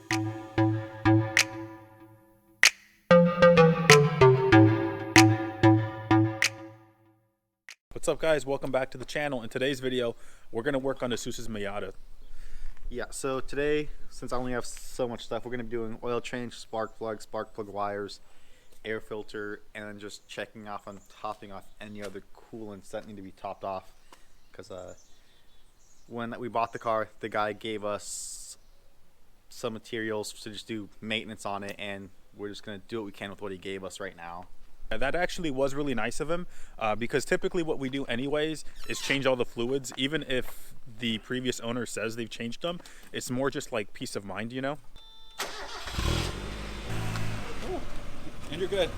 What's up guys, welcome back to the channel. In today's video we're going to work on Asusa's Miata. Yeah, so today, since I only have so much stuff, we're going to be doing oil change, spark plug wires, air filter, and then just checking off and topping off any other coolants that need to be topped off. Because when we bought the car, the guy gave us some materials to just do maintenance on it, and we're just going to do what we can with what he gave us right now. That actually was really nice of him, because typically what we do anyways is change all the fluids. Even if the previous owner says they've changed them, it's more just like peace of mind, you know? Oh, and you're good.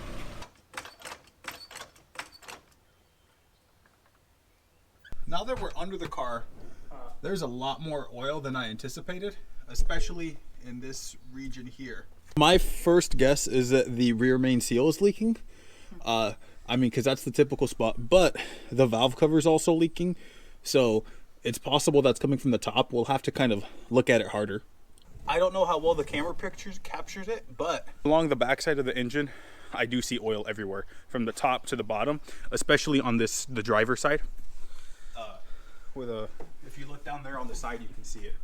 Now that we're under the car, there's a lot more oil than I anticipated, especially in this region here. My first guess is that the rear main seal is leaking. I mean, because that's the typical spot, but the valve cover is also leaking, so it's possible that's coming from the top. We'll have to kind of look at it harder. I don't know how well the camera pictures captures it, but along the backside of the engine, I do see oil everywhere, from the top to the bottom, especially on the driver's side. If you look down there on the side, you can see it.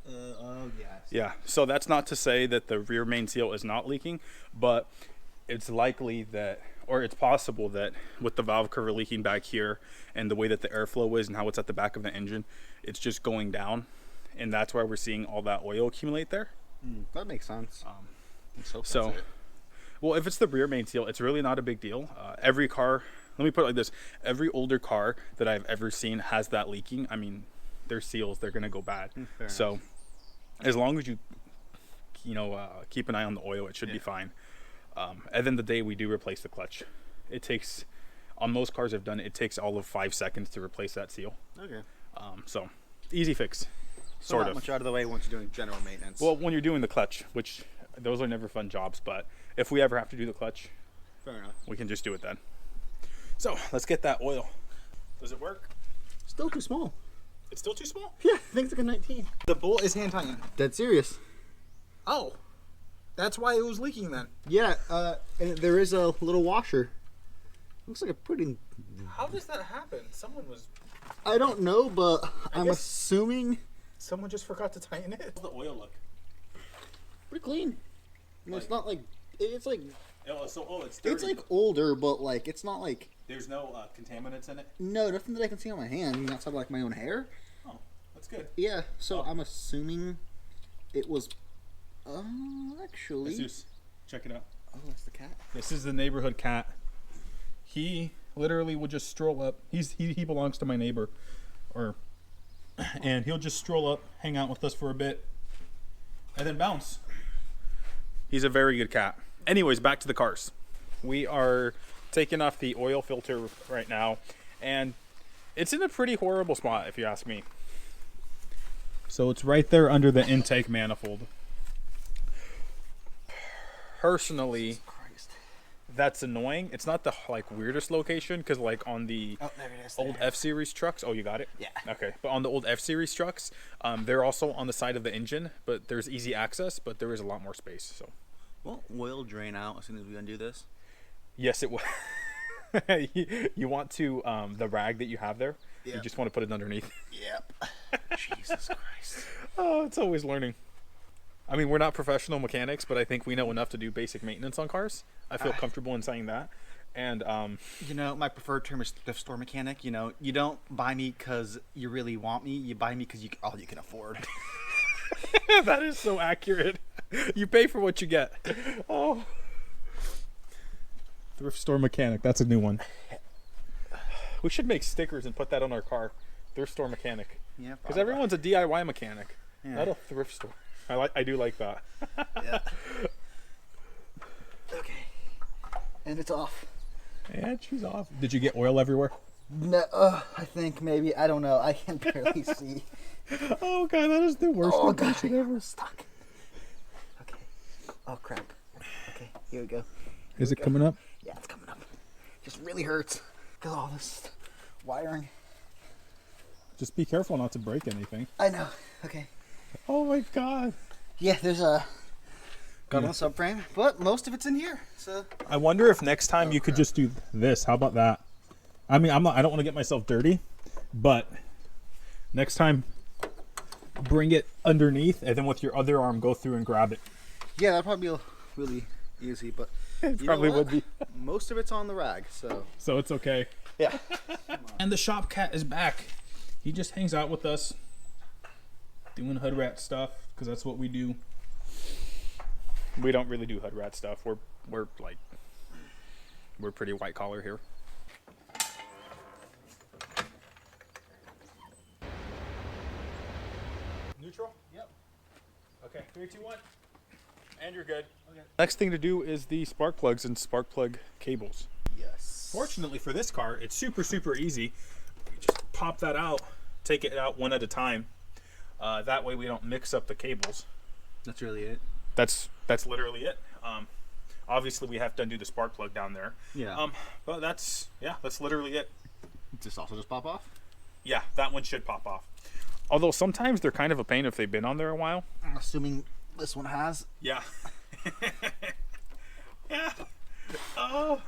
Oh, yes. Yeah, so that's not to say that the rear main seal is not leaking, but it's likely that, or it's possible that with the valve cover leaking back here and the way that the airflow is and how it's at the back of the engine, it's just going down, and that's why we're seeing all that oil accumulate there. That makes sense. So, well, if it's the rear main seal, it's really not a big deal. Every car, let me put it like this, every older car that I've ever seen has that leaking. I mean, their seals, they're gonna go bad. So as long as you keep an eye on the oil, it should be fine. And then the day we do replace the clutch, it takes, on most cars I've done, it takes all of 5 seconds to replace that seal. Okay. So easy fix, So not much out of the way once you're doing general maintenance. Well, when you're doing the clutch, which those are never fun jobs, but if we ever have to do the clutch, fair enough, we can just do it then. So let's get that oil. Does it work? Still too small. It's still too small? Yeah, I think it's like a 19. the bolt is hand tightened. Dead serious. Oh, that's why it was leaking then. Yeah, and there is a little washer. Looks like a pretty... How does that happen? Someone was... I don't know, but I'm guess- assuming... Someone just forgot to tighten it. How's the oil look? Pretty clean. I mean, it's not like... It's like... It's dirty. It's like older, but like, it's not like... There's no contaminants in it? No, nothing that I can see on my hand. I mean, outside of like my own hair. Oh, that's good. Yeah, so I'm assuming it was... actually... Jesus, check it out. Oh, that's the cat. This is the neighborhood cat. He literally would just stroll up. He belongs to my neighbor, and he'll just stroll up, hang out with us for a bit, and then bounce. He's a very good cat. Anyways, back to the cars. We are taking off the oil filter right now, and it's in a pretty horrible spot, if you ask me. So it's right there under the intake manifold. Personally, that's annoying. It's not the weirdest location, because like on the old F-Series trucks, oh, you got it? Yeah. Okay, but on the old F-Series trucks, they're also on the side of the engine, but there's easy access, but there is a lot more space. So Won't oil drain out as soon as we undo this? yes, it will. You want to the rag that you have there, you just want to put it underneath. Yep. Jesus Christ. Oh, it's always learning. I mean, we're not professional mechanics, but I think we know enough to do basic maintenance on cars. I feel comfortable in saying that. And you know, my preferred term is thrift store mechanic. You know, you don't buy me because you really want me. You buy me because all you can afford. that is so accurate. You pay for what you get. Oh, thrift store mechanic. That's a new one. We should make stickers and put that on our car. Thrift store mechanic. Yeah. Because everyone's a DIY mechanic, Yeah. not a thrift store. I do like that. Yeah. Okay. And it's off. And she's off. Did you get oil everywhere? No, I think maybe. I don't know. I can barely see. Oh god, that is the worst location ever. Stuck. Okay. Oh crap. Okay, here we go. Is it coming up? Yeah, it's coming up. Just really hurts because all this wiring. Just be careful not to break anything. I know. Okay. Oh my god. Yeah, there's a got on the subframe, but most of it's in here. So I wonder if next time you could just do this. How about that? I mean, I don't want to get myself dirty, but next time bring it underneath and then with your other arm go through and grab it. yeah, that'd probably be really easy, but It you probably know what? would be. Most of it's on the rag, so So it's okay. yeah. And the shop cat is back. He just hangs out with us doing hood rat stuff because that's what we do. We don't really do hood rat stuff. We're pretty white collar here. Neutral? Yep. Okay, 3, 2, 1. And you're good. Okay. Next thing to do is the spark plugs and spark plug cables. Yes. Fortunately for this car, it's super easy. You just pop that out, take it out one at a time. That way we don't mix up the cables. That's really it. That's literally it. Obviously we have to undo the spark plug down there. Yeah. But that's literally it. Does this also just pop off? Yeah, that one should pop off. Although sometimes they're kind of a pain if they've been on there a while. I'm assuming this one has. Yeah. Yeah. Oh.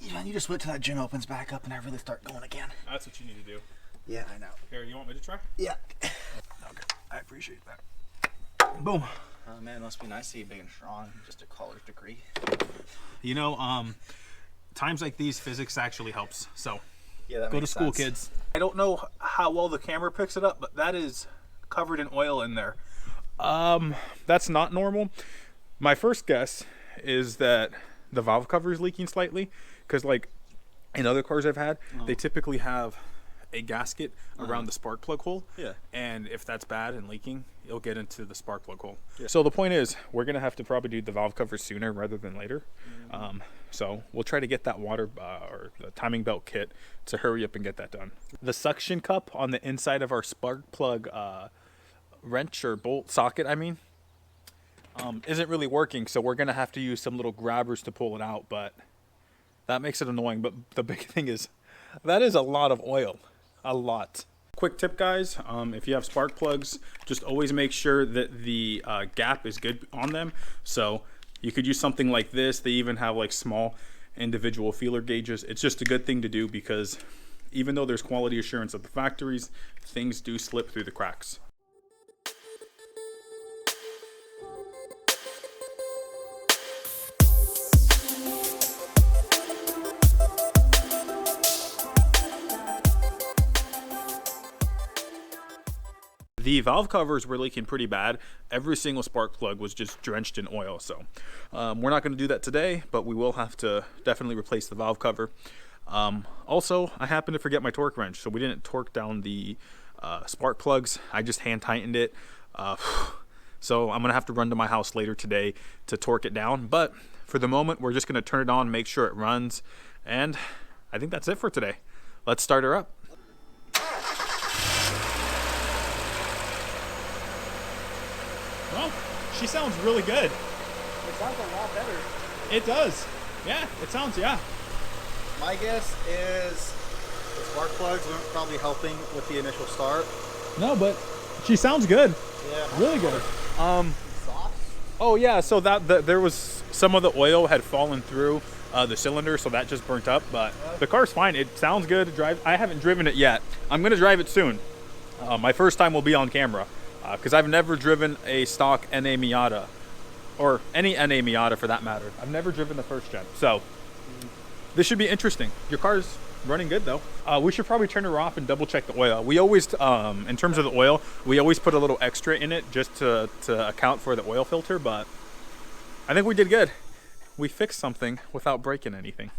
Yeah, you just wait till that gym opens back up and I really start going again. That's what you need to do. Yeah, I know. Here, you want me to try? Yeah. Okay. I appreciate that. Boom. Oh man, it must be nice to be big and strong. Just a college degree. You know, times like these, physics actually helps. So Yeah, that go to makes school, sense. kids. I don't know how well the camera picks it up, but that is covered in oil in there. That's not normal. My first guess is that the valve cover is leaking slightly, because like in other cars I've had, they typically have a gasket around the spark plug hole. Yeah. And if that's bad and leaking, it'll get into the spark plug hole. Yeah. So the point is, we're gonna have to probably do the valve cover sooner rather than later. So we'll try to get that water or the timing belt kit to hurry up and get that done. The suction cup on the inside of our spark plug wrench or bolt socket, isn't really working, so we're gonna have to use some little grabbers to pull it out, but that makes it annoying. But the big thing is that is a lot of oil. A lot. Quick tip, guys, if you have spark plugs, just always make sure that the gap is good on them. So you could use something like this. They even have like small individual feeler gauges. It's just a good thing to do, because even though there's quality assurance at the factories, things do slip through the cracks. The valve covers were leaking pretty bad. Every single spark plug was just drenched in oil. So we're not going to do that today, but we will have to definitely replace the valve cover. Also, I happened to forget my torque wrench, so we didn't torque down the spark plugs. I just hand tightened it. So I'm going to have to run to my house later today to torque it down. But for the moment, we're just going to turn it on, make sure it runs. And I think that's it for today. Let's start her up. Well, she sounds really good. It sounds a lot better. It does. Yeah, it sounds, yeah. My guess is the spark plugs weren't probably helping with the initial start. No, but she sounds good. Yeah. Really good. Sauce? Oh yeah, so there was some of the oil had fallen through the cylinder, so that just burnt up. But the car's fine. It sounds good to drive. I haven't driven it yet. I'm gonna drive it soon. My first time will be on camera, because I've never driven a stock NA Miata, or any NA Miata for that matter. I've never driven the first gen, so this should be interesting. Your car's running good though. We should probably turn her off and double check the oil. We always, in terms of the oil, we always put a little extra in it just to account for the oil filter, but I think we did good. We fixed something without breaking anything.